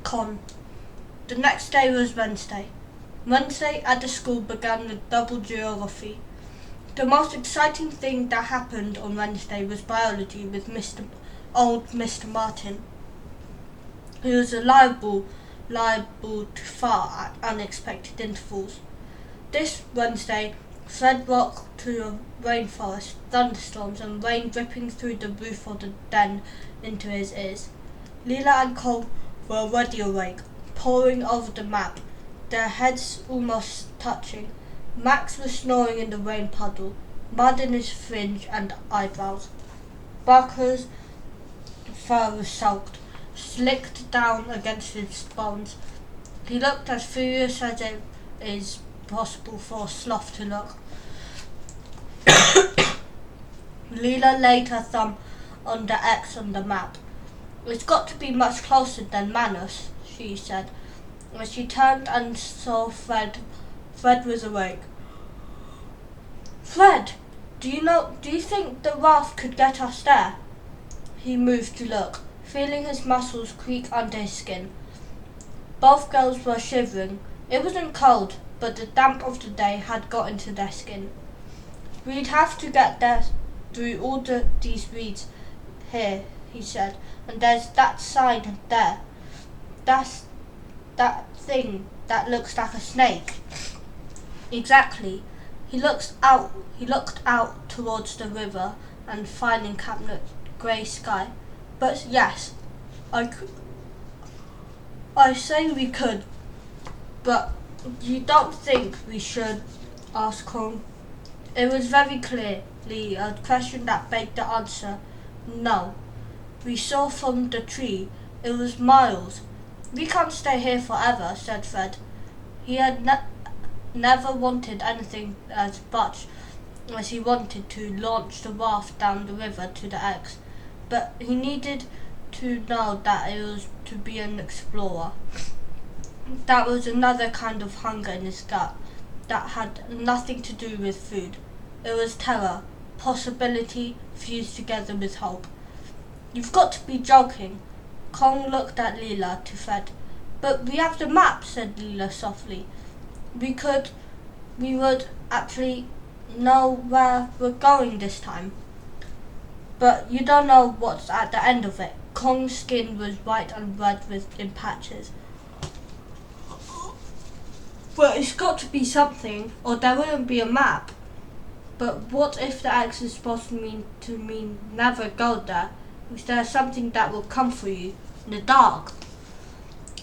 Con. The next day was Wednesday. Wednesday at the school began with double geography. The most exciting thing that happened on Wednesday was biology with Mr. Martin. He was liable to fart at unexpected intervals. This Wednesday, Fred walked to a rainforest, thunderstorms and rain dripping through the roof of the den into his ears. Leela and Cole were already awake, poring over the map, their heads almost touching. Max was snoring in the rain puddle, mud in his fringe and eyebrows. Barker's fur was soaked, slicked down against his bones. He looked as furious as it is possible for a sloth to look. Leela laid her thumb on the X on the map. "It's got to be much closer than Manus," she said. When she turned and saw Fred was awake. "Fred, do you think the raft could get us there?" He moved to look, feeling his muscles creak under his skin. Both girls were shivering. It wasn't cold, but the damp of the day had got into their skin. "We'd have to get there through all these reeds here," he said, "and there's that sign there. That's that thing that looks like a snake." "Exactly." He looked out towards the river and filing cabinet grey sky. "But yes, I say we could, but you don't think we should?" asked Kong. It was very clearly a question that begged the answer, no. We saw from the tree. It was miles. "We can't stay here forever," said Fred. He had never wanted anything as much as he wanted to launch the raft down the river to the X, but he needed to know that it was to be an explorer. That was another kind of hunger in his gut that had nothing to do with food. It was terror, possibility fused together with hope. "You've got to be joking." Kong looked at Leela to Fred. "But we have the map," said Leela softly. We would actually know where we're going this time." "But you don't know what's at the end of it." Kong's skin was white and red in patches. "But it's got to be something, or there wouldn't be a map." "But what if the X is supposed to mean never go there? Is there something that will come for you in the dark?"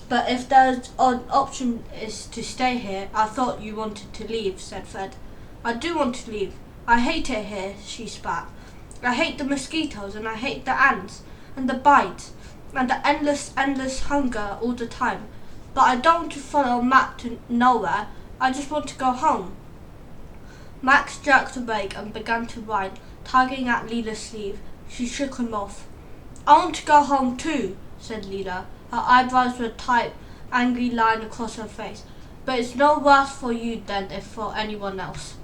"But if there's an option is to stay here, I thought you wanted to leave," said Fred. "I do want to leave. I hate it here," she spat. "I hate the mosquitoes, and I hate the ants, and the bites, and the endless hunger all the time. But I don't want to follow a map to nowhere. I just want to go home." Max jerked awake and began to whine, tugging at Leela's sleeve. She shook him off. "I want to go home too," said Leela. Her eyebrows were a tight, angry line across her face. "But it's no worse for you than if for anyone else."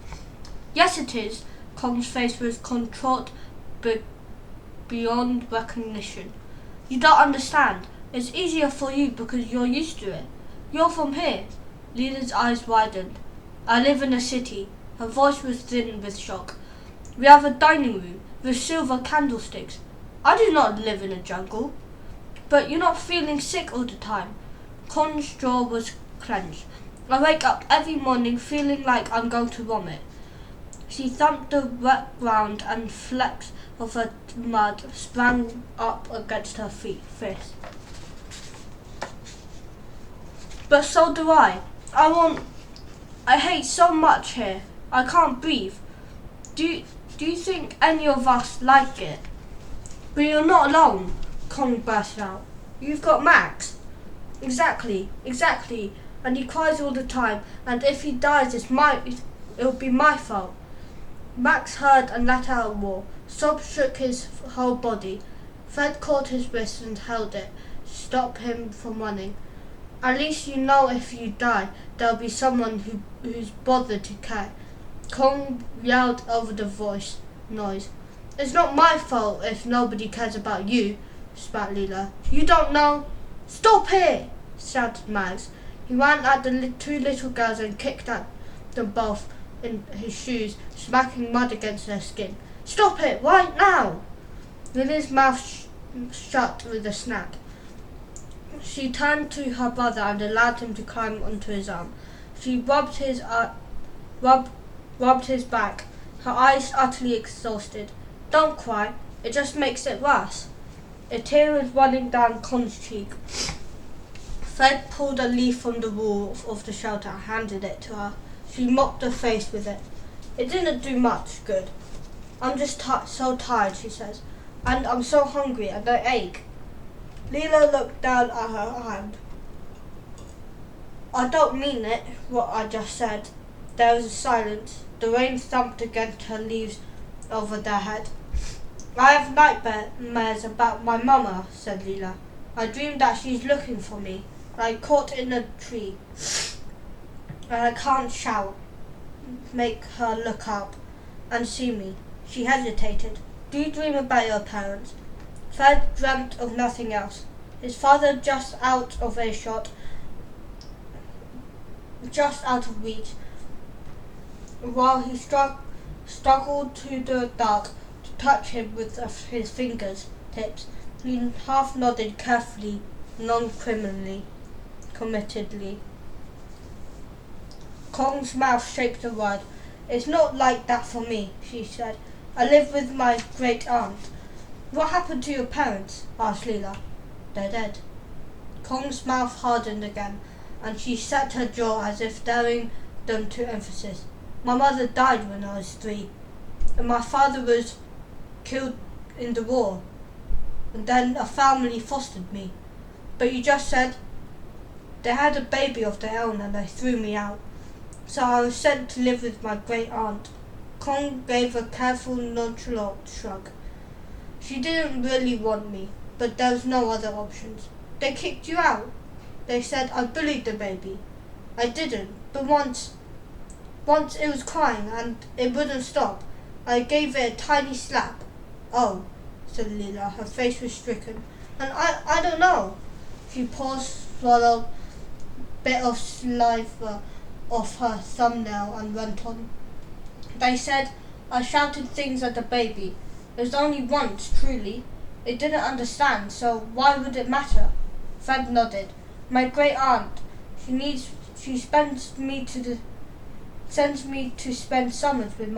"Yes, it is." Kong's face was contrite beyond recognition. "You don't understand. It's easier for you because you're used to it. You're from here." Leela's eyes widened. "I live in a city." Her voice was thin with shock. "We have a dining room with silver candlesticks. I do not live in a jungle." "But you're not feeling sick all the time." Kong's jaw was clenched. "I wake up every morning feeling like I'm going to vomit." She thumped the wet ground and flecks of her mud sprang up against her fist. "But so do I. I hate so much here. I can't breathe. Do you think any of us like it?" "But you're not alone," Kong burst out. "You've got Max." Exactly. And he cries all the time, and if he dies it'll be my fault." Max heard and let out a roar. Sobs shook his whole body. Fred caught his wrist and held it, to stop him from running. "At least you know if you die, there'll be someone who's bothered to care." Kong yelled over the noise. "It's not my fault if nobody cares about you," spat Leela. "You don't know." "Stop here!" shouted Mags. He ran at the two little girls and kicked at them both in his shoes, smacking mud against their skin. Stop it, right now! Lily's mouth shut with a snap. She turned to her brother and allowed him to climb onto his arm. She rubbed his back, her eyes utterly exhausted. Don't cry, it just makes it worse. A tear was running down Con's cheek. Fred pulled a leaf from the wall of the shelter and handed it to her. She mopped her face with it. It didn't do much good. I'm just so tired, she says, and I'm so hungry and I ache. Leela looked down at her hand. I don't mean it, what I just said. There was a silence. The rain thumped against her leaves over their head. I have nightmares about my mama, said Leela. I dream that she's looking for me, like caught in a tree. And I can't shout, make her look up and see me. She hesitated. Do you dream about your parents? Fred dreamt of nothing else. His father just out of earshot, just out of reach, while he struggled to the dark to touch him with his fingertips. He half nodded carefully, non-criminally, committedly. Kong's mouth shaped a word. It's not like that for me, she said. I live with my great aunt. What happened to your parents? Asked Leela. They're dead. Kong's mouth hardened again, and she set her jaw as if daring them to emphasis. My mother died when I was 3, and my father was killed in the war, and then a family fostered me. But you just said they had a baby of their own and they threw me out. So I was sent to live with my great aunt. Kong gave a careful, nonchalant shrug. She didn't really want me, but there was no other options. They kicked you out. They said I bullied the baby. I didn't, but once it was crying and it wouldn't stop. I gave it a tiny slap. Oh, said Leela. Her face was stricken. And I don't know. She paused, swallowed, bit of saliva off her thumbnail and went on. They said I shouted things at the baby. It was only once, truly. It didn't understand, so why would it matter? Fred nodded. My great aunt, she sends me to spend summers with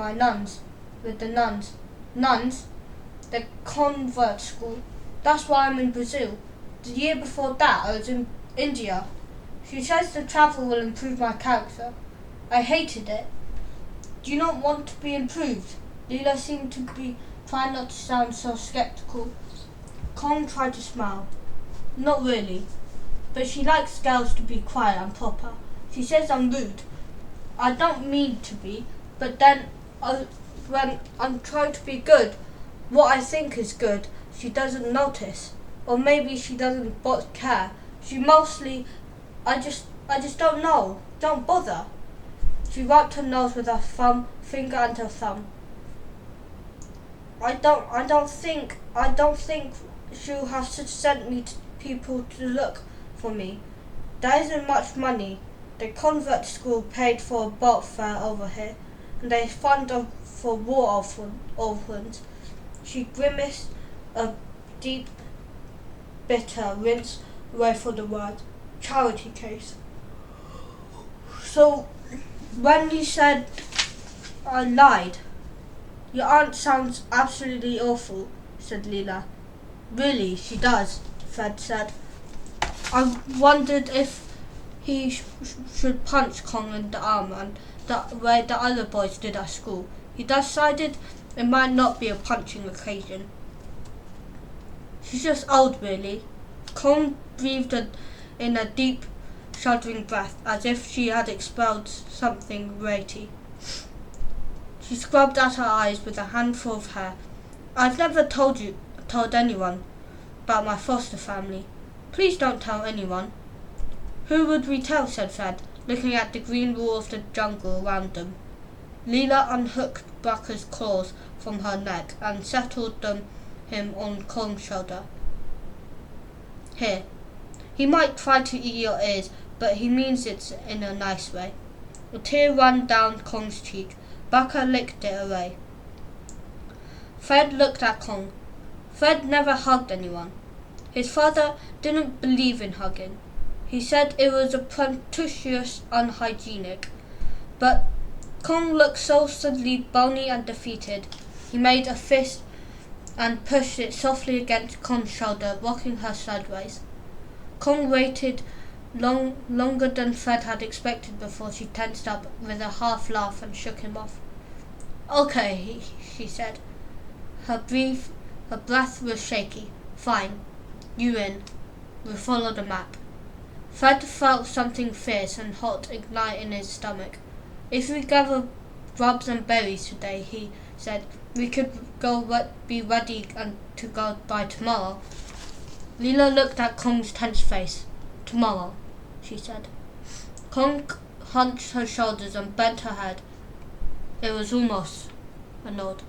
the nuns. Nuns? The convert school. That's why I'm in Brazil. The year before that, I was in India. She says the travel will improve my character. I hated it. Do you not want to be improved? Leela seemed to be trying not to sound so skeptical. Kong tried to smile. Not really. But she likes girls to be quiet and proper. She says I'm rude. I don't mean to be, but then when I'm trying to be good, what I think is good, she doesn't notice. Or maybe she doesn't care. She mostly, I just don't know. Don't bother. She wiped her nose with her finger and her thumb. I don't think she'll have sent me to people to look for me. There isn't much money. The convert school paid for a boat fare over here, and they fund for war orphans. She grimaced a deep, bitter rinse away from the word. Charity case. So, when you said I lied, your aunt sounds absolutely awful, said Leela. Really, she does, Fred said. I wondered if he should punch Kong in the arm and the way the other boys did at school. He decided it might not be a punching occasion. She's just old, really. Kong breathed in a deep, shuddering breath, as if she had expelled something weighty. She scrubbed at her eyes with a handful of hair. I've never told anyone about my foster family. Please don't tell anyone. Who would we tell? Said Fred, looking at the green wall of the jungle around them. Leela unhooked Bracca's claws from her neck and settled him on Kong's shoulder. Here, He might try to eat your ears, but he means it in a nice way. A tear ran down Kong's cheek. Baka licked it away. Fred looked at Kong. Fred never hugged anyone. His father didn't believe in hugging. He said it was pretentious, unhygienic. But Kong looked so suddenly bony and defeated. He made a fist and pushed it softly against Kong's shoulder, rocking her sideways. Kong waited longer than Fred had expected before she tensed up with a half laugh and shook him off. Okay, she said. Her breath was shaky. Fine. You in. We'll follow the map. Fred felt something fierce and hot ignite in his stomach. If we gather grubs and berries today, he said, we could be ready to go by tomorrow. Leela looked at Kong's tense face. Tomorrow, she said. Kong hunched her shoulders and bent her head. It was almost a nod.